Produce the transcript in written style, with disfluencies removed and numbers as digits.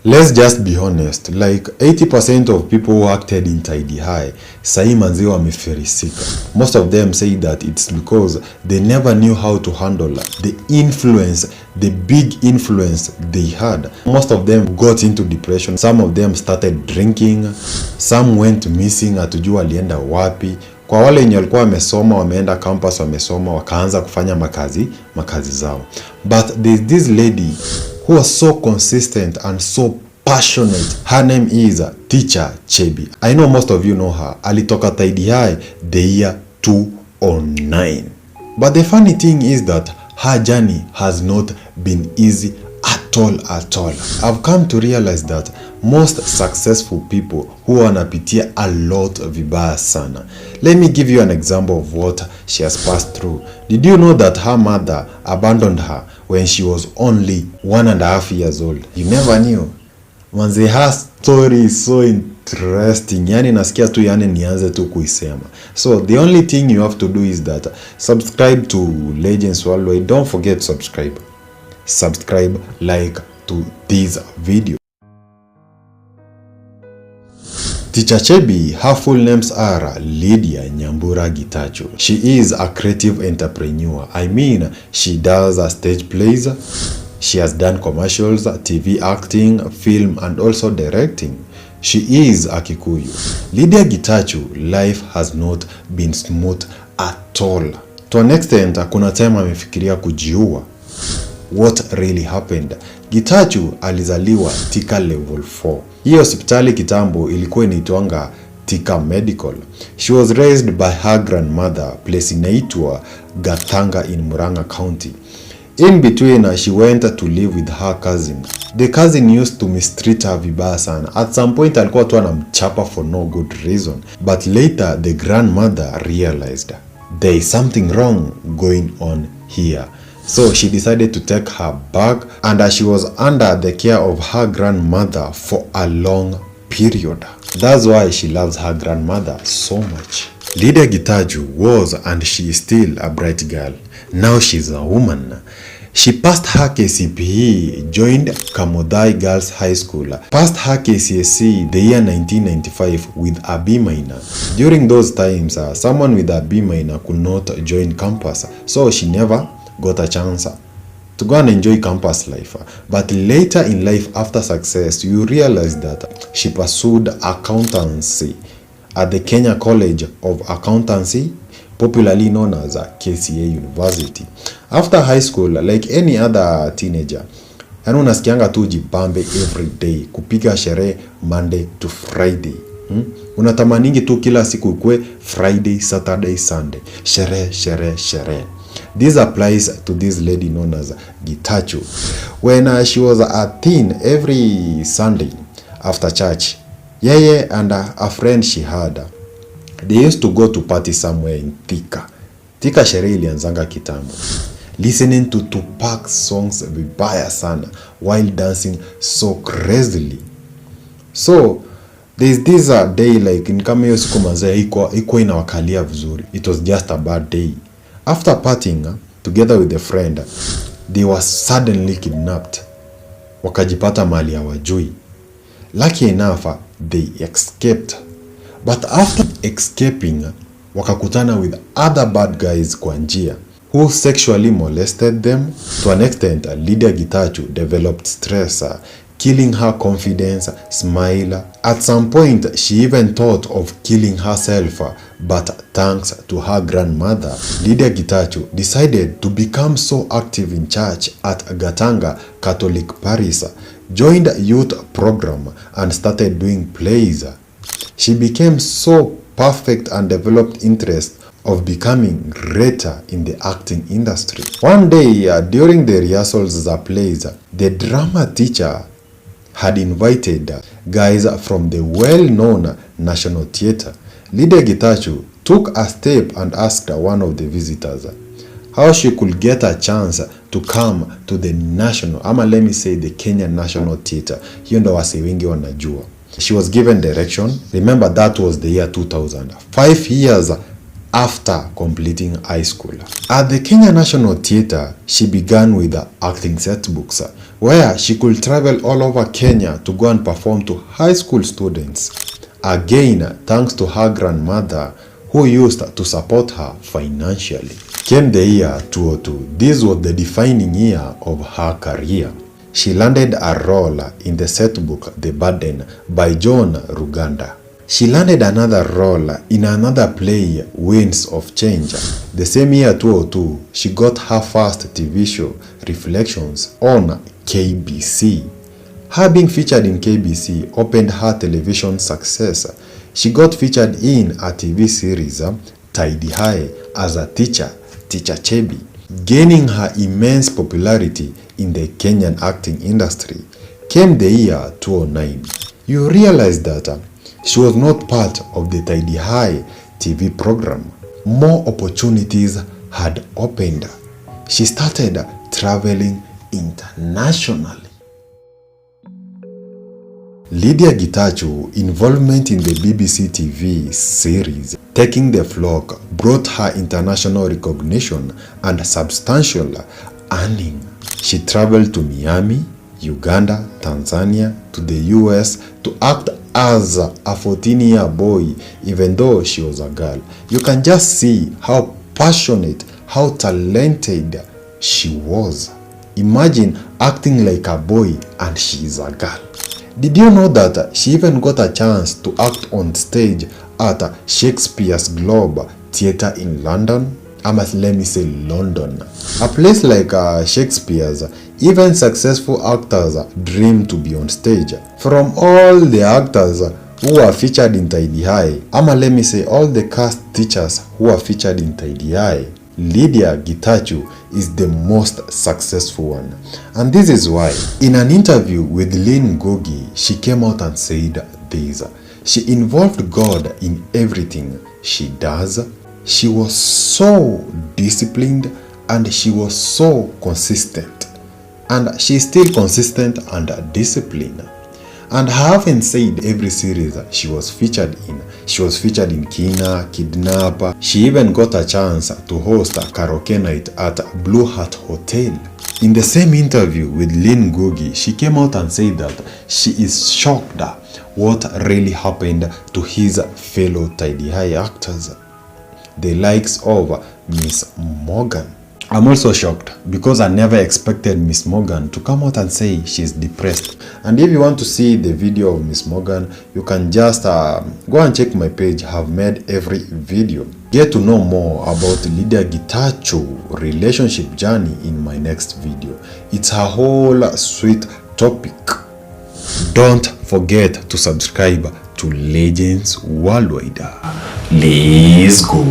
Let's just be honest, like 80% of people who acted in Tidy High, sahi manzi wamefirisika. Most of them say that it's because they never knew how to handle the influence, the big influence they had. Most of them got into depression, some of them started drinking, some went missing, hatujua walienda wapi. Kwa wale wenye walikuwa wamesoma, wameenda campus wamesoma, wakaanza kufanya makazi zao. But there's this lady who was so consistent and so passionate. Her name is Teacher Chebi. I know most of you know her. Alitoka Tidy High the year 2009. But the funny thing is that her journey has not been easy at all. I've come to realize that most successful people who wanapitia a lot vibaya sana. Let me give you an example of what she has passed through. Did you know that her mother abandoned her when she was only 1.5 years old? You never knew. Manze, her story is so interesting. Yani nasikia tu nianze tu kuisema. So the only thing you have to do is that subscribe to Legends Worldwide. Don't forget subscribe, like to this video. Teacher Chebi, her full names are Lydia Gitachu. She is a creative entrepreneur. I mean, she does stage plays, she has done commercials, TV acting, film, and also directing. She is a Kikuyu. Lydia Gitachu, life has not been smooth at all. To an extent, kuna time amefikiria kujiua. What really happened? Gitachu alizaliwa Tika level 4. Hii hospitali kitambo ilikuwa inaitwanga Tika Medical. She was raised by her grandmother, place inaitwa Gatanga in Murang'a County. In between, she went to live with her cousin. The cousin used to mistreat her vibaya sana. At some point, alikuwa tu anamchapa for no good reason. But later, the grandmother realized there is something wrong going on here. So she decided to take her back, and she was under the care of her grandmother for a long period. That's why she loves her grandmother so much. Lydia Gitachu was, and she is still, a bright girl. Now she's a woman. She passed her KCPE, joined Kamodai Girls High School, passed her KCSE the year 1995 with a B minor. During those times, someone with a B minor could not join campus, so she never got a chance to go and enjoy campus life. But later in life, after success, you realize that she pursued accountancy at the Kenya College of Accountancy, popularly known as KCA University. After high school, like any other teenager, unasikianga tu jibambe every day, kupiga sherehe Monday to Friday. Unatamaningi tu kila siku ikue Friday, Saturday, Sunday. Sherehe. This applies to this lady known as Gitachu. When she was a teen, every Sunday after church, Yeye and a friend she had, they used to go to party somewhere in Thika. Thika sherehe ilianzanga kitambo. Listening to Tupac songs vibaya sana while dancing so crazily. So there's this day like in kama hiyo siku manze iko inawakalia vizuri. It was just a bad day. After partying together with a friend, they were suddenly kidnapped. Wakajipata mali hawajui. Lucky enough, they escaped. But after escaping, wakakutana with other bad guys kwa njia who sexually molested them. To an extent, Lydia Gitachu developed stress, killing her confidence, smile. At some point, she even thought of killing herself, but thanks to her grandmother, Lydia Gitachu decided to become so active in church at Gatanga Catholic Parish, joined a youth program, and started doing plays. She became so perfect and developed interest of becoming greater in the acting industry. One day, during the rehearsals of plays, the drama teacher had invited guys from the well-known National Theatre. Lydia Gitachu took a step and asked one of the visitors how she could get a chance to come to the national, ama let me say the Kenya National Theatre. Hiyo ndo wase wengi wanajua. She was given direction. Remember, that was the year 2000. 5 years after completing high school. At the Kenya National Theatre, she began with acting set books, where she could travel all over Kenya to go and perform to high school students. Again, thanks to her grandmother, who used to support her financially. Came the year 2002. This was the defining year of her career. She landed a role in the set book The Burden by John Ruganda. She landed another role in another play, Winds of Change. The same year 2002, she got her first TV show, Reflections, on KBC. Her being featured in KBC opened her television success. She got featured in a TV series, TEACHER, as a Teacher Chebii, gaining her immense popularity in the Kenyan acting industry. Came the year 2009. You realize that she was not part of the TEACHER TV program. More opportunities had opened. She started traveling internationally. Lydia Gitachu involvement in the BBC TV series Taking the Flock brought her international recognition and substantial earning. She traveled to Miami, Uganda, Tanzania, to the US to act as a 14-year boy, even though she was a girl. You can just see how passionate, how talented she was. Imagine acting like a boy and she is a girl. Did you know that she even got a chance to act on stage at Shakespeare's Globe Theatre in London? Let me say London. A place like Shakespeare's, even successful actors dream to be on stage. From all the actors who are featured in TEACHER, let me say all the cast teachers who are featured in TEACHER, Lydia Gitachu is the most successful one. And this is why, in an interview with Lynn Gogi, she came out and said this. She involved God in everything she does. She was so disciplined and she was so consistent. And she is still consistent and disciplined. And having said every series she was featured in, she was featured in Kina, Kidnapper. She even got a chance to host a karaoke night at Blue Hat Hotel. In the same interview with Lynn Gogi, she came out and said that she is shocked what really happened to his fellow TEACHER actors, the likes of Miss Morgan. I'm also shocked because I never expected Miss Morgan to come out and say she's depressed. And if you want to see the video of Miss Morgan, you can just go and check my page. I've made every video. Get to know more about Lydia Gitachu relationship journey in my next video. It's a whole sweet topic. Don't forget to subscribe to Legends Worldwide. Let's go.